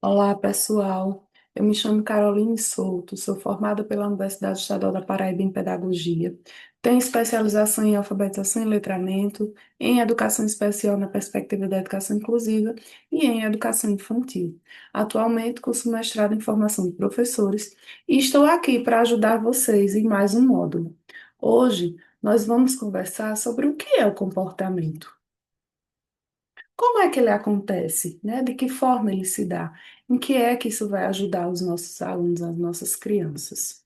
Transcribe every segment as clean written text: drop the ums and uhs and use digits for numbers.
Olá, pessoal. Eu me chamo Caroline Souto, sou formada pela Universidade Estadual da Paraíba em Pedagogia. Tenho especialização em alfabetização e letramento, em educação especial na perspectiva da educação inclusiva e em educação infantil. Atualmente, curso mestrado em formação de professores e estou aqui para ajudar vocês em mais um módulo. Hoje, nós vamos conversar sobre o que é o comportamento. Como é que ele acontece, né? De que forma ele se dá? Em que é que isso vai ajudar os nossos alunos, as nossas crianças?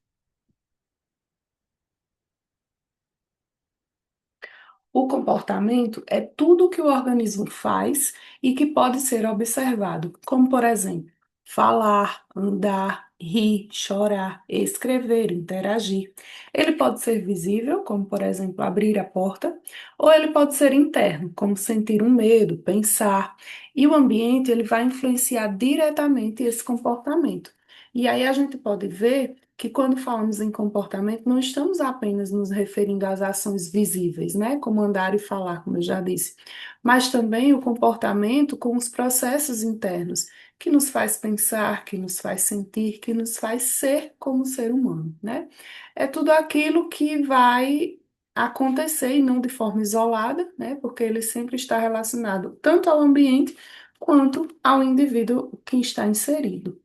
O comportamento é tudo o que o organismo faz e que pode ser observado, como, por exemplo, falar, andar, rir, chorar, escrever, interagir. Ele pode ser visível, como, por exemplo, abrir a porta, ou ele pode ser interno, como sentir um medo, pensar. E o ambiente, ele vai influenciar diretamente esse comportamento. E aí a gente pode ver que quando falamos em comportamento, não estamos apenas nos referindo às ações visíveis, né? Como andar e falar, como eu já disse, mas também o comportamento com os processos internos, que nos faz pensar, que nos faz sentir, que nos faz ser como ser humano, né? É tudo aquilo que vai acontecer e não de forma isolada, né? Porque ele sempre está relacionado tanto ao ambiente quanto ao indivíduo que está inserido.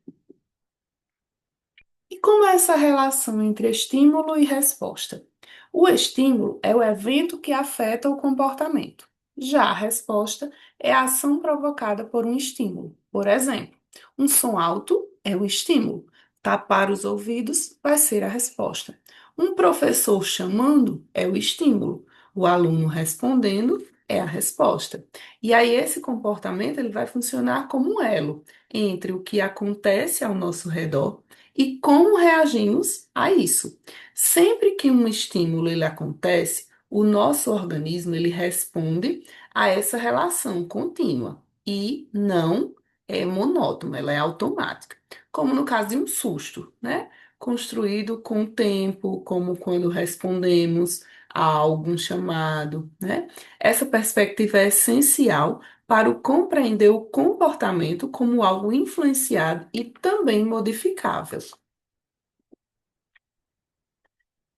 E como é essa relação entre estímulo e resposta? O estímulo é o evento que afeta o comportamento. Já a resposta é a ação provocada por um estímulo. Por exemplo, um som alto é o estímulo. Tapar os ouvidos vai ser a resposta. Um professor chamando é o estímulo. O aluno respondendo é a resposta. E aí esse comportamento ele vai funcionar como um elo entre o que acontece ao nosso redor e como reagimos a isso. Sempre que um estímulo ele acontece, o nosso organismo ele responde a essa relação contínua e não é monótona, ela é automática. Como no caso de um susto, né? Construído com o tempo, como quando respondemos a algum chamado, né? Essa perspectiva é essencial para o compreender o comportamento como algo influenciado e também modificável.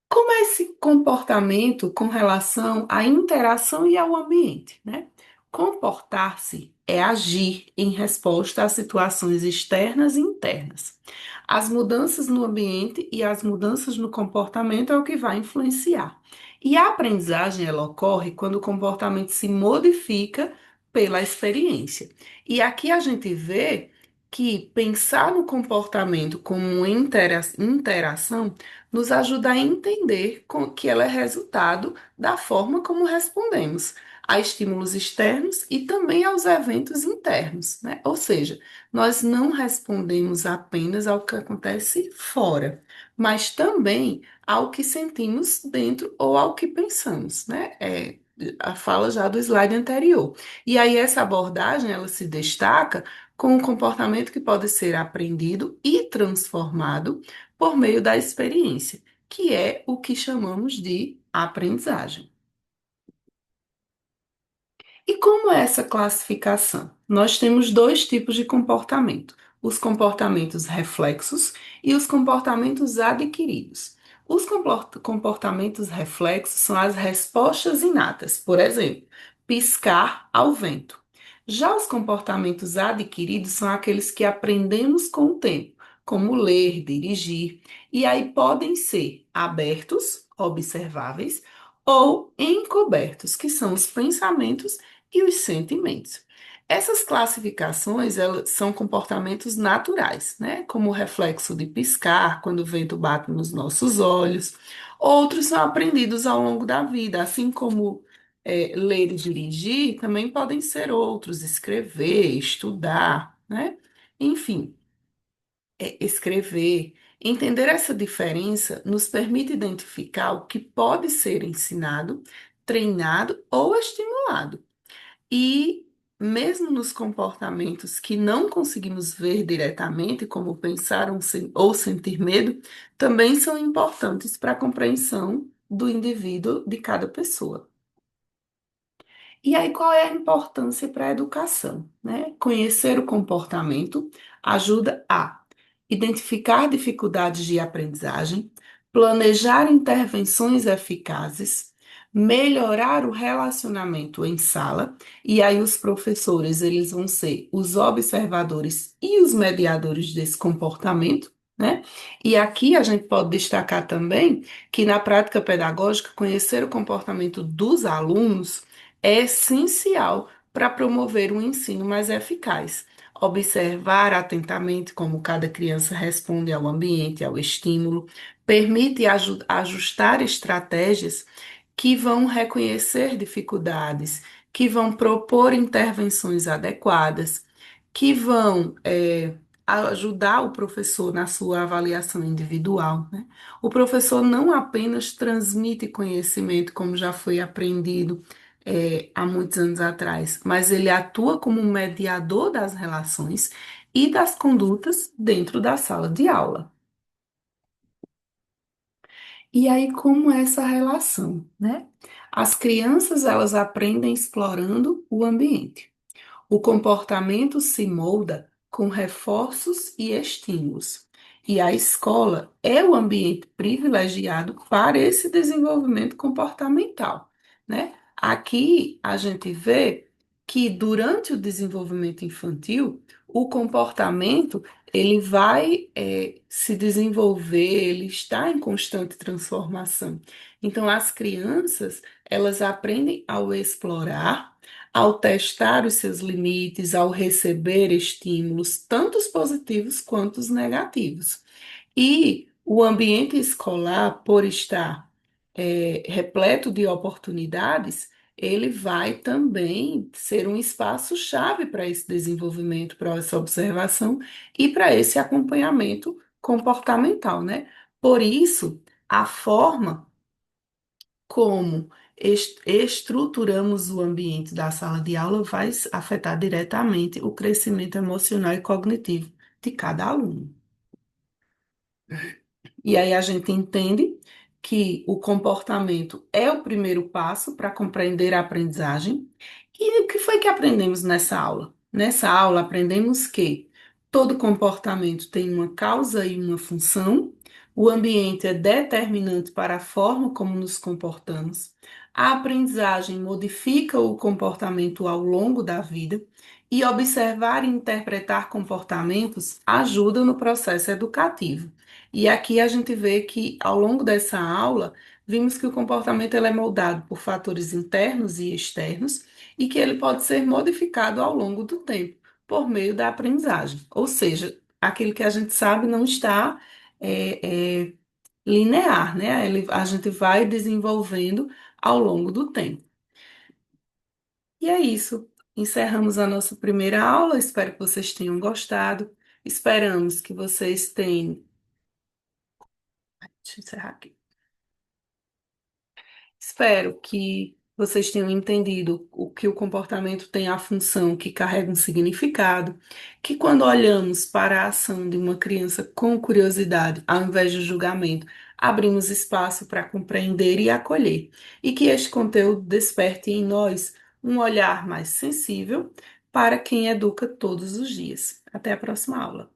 Como é esse comportamento com relação à interação e ao ambiente, né? Comportar-se é agir em resposta a situações externas e internas. As mudanças no ambiente e as mudanças no comportamento é o que vai influenciar. E a aprendizagem ela ocorre quando o comportamento se modifica pela experiência. E aqui a gente vê que pensar no comportamento como uma interação nos ajuda a entender que ela é resultado da forma como respondemos a estímulos externos e também aos eventos internos, né? Ou seja, nós não respondemos apenas ao que acontece fora, mas também ao que sentimos dentro ou ao que pensamos, né? É a fala já do slide anterior. E aí essa abordagem, ela se destaca com um comportamento que pode ser aprendido e transformado por meio da experiência, que é o que chamamos de aprendizagem. E como é essa classificação? Nós temos dois tipos de comportamento: os comportamentos reflexos e os comportamentos adquiridos. Os comportamentos reflexos são as respostas inatas, por exemplo, piscar ao vento. Já os comportamentos adquiridos são aqueles que aprendemos com o tempo, como ler, dirigir, e aí podem ser abertos, observáveis, ou encobertos, que são os pensamentos e os sentimentos. Essas classificações, elas são comportamentos naturais, né? Como o reflexo de piscar quando o vento bate nos nossos olhos. Outros são aprendidos ao longo da vida, assim como ler e dirigir, também podem ser outros, escrever, estudar, né? Enfim, escrever. Entender essa diferença nos permite identificar o que pode ser ensinado, treinado ou estimulado. E mesmo nos comportamentos que não conseguimos ver diretamente, como pensar ou sentir medo, também são importantes para a compreensão do indivíduo de cada pessoa. E aí, qual é a importância para a educação, né? Conhecer o comportamento ajuda a identificar dificuldades de aprendizagem, planejar intervenções eficazes, melhorar o relacionamento em sala, e aí os professores, eles vão ser os observadores e os mediadores desse comportamento, né? E aqui a gente pode destacar também que na prática pedagógica, conhecer o comportamento dos alunos é essencial para promover um ensino mais eficaz. Observar atentamente como cada criança responde ao ambiente, ao estímulo, permite ajustar estratégias que vão reconhecer dificuldades, que vão propor intervenções adequadas, que vão ajudar o professor na sua avaliação individual, né? O professor não apenas transmite conhecimento, como já foi aprendido há muitos anos atrás, mas ele atua como um mediador das relações e das condutas dentro da sala de aula. E aí, como é essa relação, né? As crianças, elas aprendem explorando o ambiente. O comportamento se molda com reforços e estímulos. E a escola é o ambiente privilegiado para esse desenvolvimento comportamental, né? Aqui a gente vê que durante o desenvolvimento infantil, o comportamento ele vai se desenvolver, ele está em constante transformação. Então, as crianças, elas aprendem ao explorar, ao testar os seus limites, ao receber estímulos, tanto os positivos quanto os negativos. E o ambiente escolar, por estar repleto de oportunidades, ele vai também ser um espaço-chave para esse desenvolvimento, para essa observação e para esse acompanhamento comportamental, né? Por isso, a forma como estruturamos o ambiente da sala de aula vai afetar diretamente o crescimento emocional e cognitivo de cada aluno. E aí a gente entende que o comportamento é o primeiro passo para compreender a aprendizagem. E o que foi que aprendemos nessa aula? Nessa aula aprendemos que todo comportamento tem uma causa e uma função, o ambiente é determinante para a forma como nos comportamos, a aprendizagem modifica o comportamento ao longo da vida e observar e interpretar comportamentos ajuda no processo educativo. E aqui a gente vê que, ao longo dessa aula, vimos que o comportamento ele é moldado por fatores internos e externos e que ele pode ser modificado ao longo do tempo, por meio da aprendizagem. Ou seja, aquilo que a gente sabe não está é, é, linear, né? A gente vai desenvolvendo ao longo do tempo. E é isso. Encerramos a nossa primeira aula. Espero que vocês tenham gostado. Esperamos que vocês tenham. Deixa eu encerrar aqui. Espero que vocês tenham entendido o que o comportamento tem a função que carrega um significado, que quando olhamos para a ação de uma criança com curiosidade, ao invés de julgamento, abrimos espaço para compreender e acolher, e que este conteúdo desperte em nós um olhar mais sensível para quem educa todos os dias. Até a próxima aula.